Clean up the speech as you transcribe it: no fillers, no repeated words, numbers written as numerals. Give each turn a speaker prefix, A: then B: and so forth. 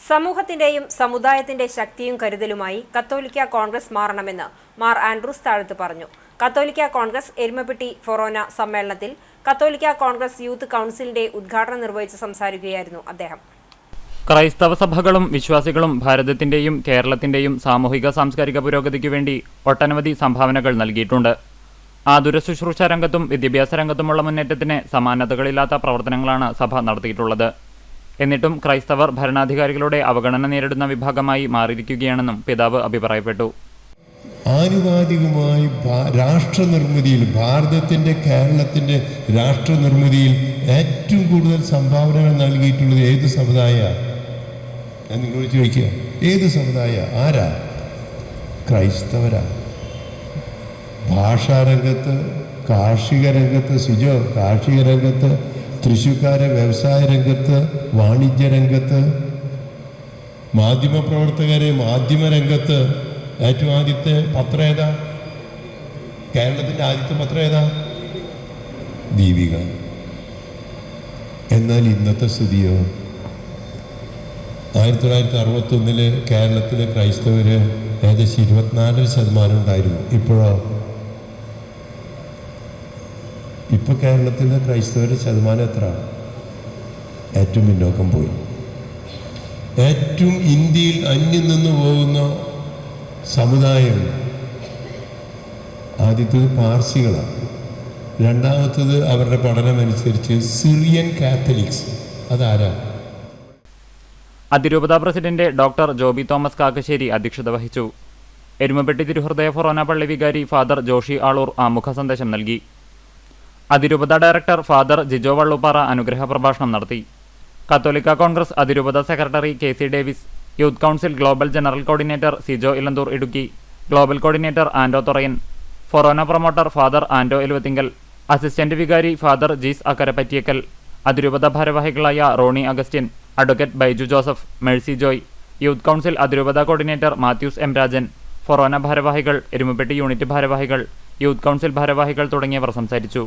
A: സമൂഹത്തിന്റെയും സമുദായത്തിന്റെ ശക്തിയും കരുതലുമായി കത്തോലിക്ക കോൺഗ്രസ് മാറണമെന്ന് മാർ ആൻഡ്രൂസ് താഴത്ത് പറഞ്ഞു. കത്തോലിക്ക കോൺഗ്രസ് എരുമപ്പെട്ടി ഫൊറോന സമ്മേളനത്തിൽ കത്തോലിക്ക കോൺഗ്രസ് യൂത്ത് കൗൺസിലിന്റെ ഉദ്ഘാടനം നിർവഹിച്ച് സംസാരിക്കുകയായിരുന്നു അദ്ദേഹം.
B: ക്രൈസ്തവ സഭകളും വിശ്വാസികളും ഭാരതത്തിന്റെയും കേരളത്തിന്റെയും സാമൂഹിക സാംസ്കാരിക പുരോഗതിക്കു വേണ്ടി ഒട്ടനവധി സംഭാവനകൾ നൽകിയിട്ടുണ്ട്. ആതുര ശുശ്രൂഷ രംഗത്തും വിദ്യാഭ്യാസ രംഗത്തുമുള്ള മുന്നേറ്റത്തിന് സമാനതകളില്ലാത്ത പ്രവർത്തനങ്ങളാണ് സഭ നടത്തിയിട്ടുള്ളത്. എന്നിട്ടും ക്രൈസ്തവർ ഭരണാധികാരികളുടെ അവഗണന നേരിടുന്ന വിഭാഗമായി മാറിയിരിക്കുകയാണെന്നും പിതാവ് അഭിപ്രായപ്പെട്ടു.
C: ആനുപാതികമായി രാഷ്ട്രനിർമ്മിതിയിൽ, ഭാരതത്തിൻ്റെ കേരളത്തിൻ്റെ രാഷ്ട്രനിർമ്മിതിയിൽ ഏറ്റവും കൂടുതൽ സംഭാവനകൾ നൽകിയിട്ടുള്ളത് ഏത് സമുദായമാണ്? ഞാൻ നിങ്ങളോട് ചോദിക്കുക, ഏത് സമുദായ? ആരാ? ക്രൈസ്തവരാ. ഭാഷാരംഗത്ത്, കാർഷിക രംഗത്ത്, കാർഷിക രംഗത്ത്, തൃശ്ശൂക്കാരെ വ്യവസായ രംഗത്ത്, വാണിജ്യ രംഗത്ത്, മാധ്യമപ്രവർത്തകരെ മാധ്യമരംഗത്ത്. ഏറ്റവും ആദ്യത്തെ പത്രം ഏതാ? കേരളത്തിൻ്റെ ആദ്യത്തെ പത്രം ഏതാ? ദീപിക. എന്നാൽ ഇന്നത്തെ സ്ഥിതിയോ? 1961 കേരളത്തിലെ ക്രൈസ്തവർ ഏകദേശം 24% ഉണ്ടായിരുന്നു. ഇപ്പോഴോ? ഇപ്പോൾ കേരളത്തിലെ ക്രൈസ്തവരുടെ ശതമാനം എത്ര? ഏറ്റവും പിന്നോക്കം പോയി. ഏറ്റവും ഇന്ത്യയിൽ അന്യം നിന്ന് പോകുന്ന സമുദായം ആദ്യത്തേത് പാർസികളാണ്. രണ്ടാമത്തത് അവരുടെ പഠനമനുസരിച്ച് സിറിയൻ കാത്തലിക്സ്. അതാരാ?
B: അതിരൂപത president doctor Joby Thomas Kakkassery അധ്യക്ഷത വഹിച്ചു. എരുമപ്പെട്ടി തിരുഹൃദയ ഫൊറോന പള്ളി വികാരി ഫാദർ ജോഷി ആളൂർ ആമുഖ സന്ദേശം നൽകി. അതിരൂപത ഡയറക്ടർ ഫാദർ ജിജോ വള്ളുപ്പാറ അനുഗ്രഹ പ്രഭാഷണം നടത്തി. കത്തോലിക്ക കോൺഗ്രസ് അതിരൂപത secretary KC Davis, youth council global general coordinator Sijo Elanthoor Idukki, global coordinator Ando Thorayan, ഫൊറോന promoter father Ando Eluvathingal, assistant വികാരി ഫാദർ ജീസ് അക്കരപ്പറ്റിയക്കൽ, അതിരൂപത ഭാരവാഹികളായ Roni Augustine, advocate Baiju Joseph, Mercy Joy, youth council അതിരൂപത കോർഡിനേറ്റർ മാത്യൂസ് M രാജൻ, ഫൊറോന ഭാരവാഹികൾ, എരുമപ്പെട്ടി യൂണിറ്റ് ഭാരവാഹികൾ, യൂത്ത് കൗൺസിൽ ഭാരവാഹികൾ തുടങ്ങിയവർ സംസാരിച്ചു.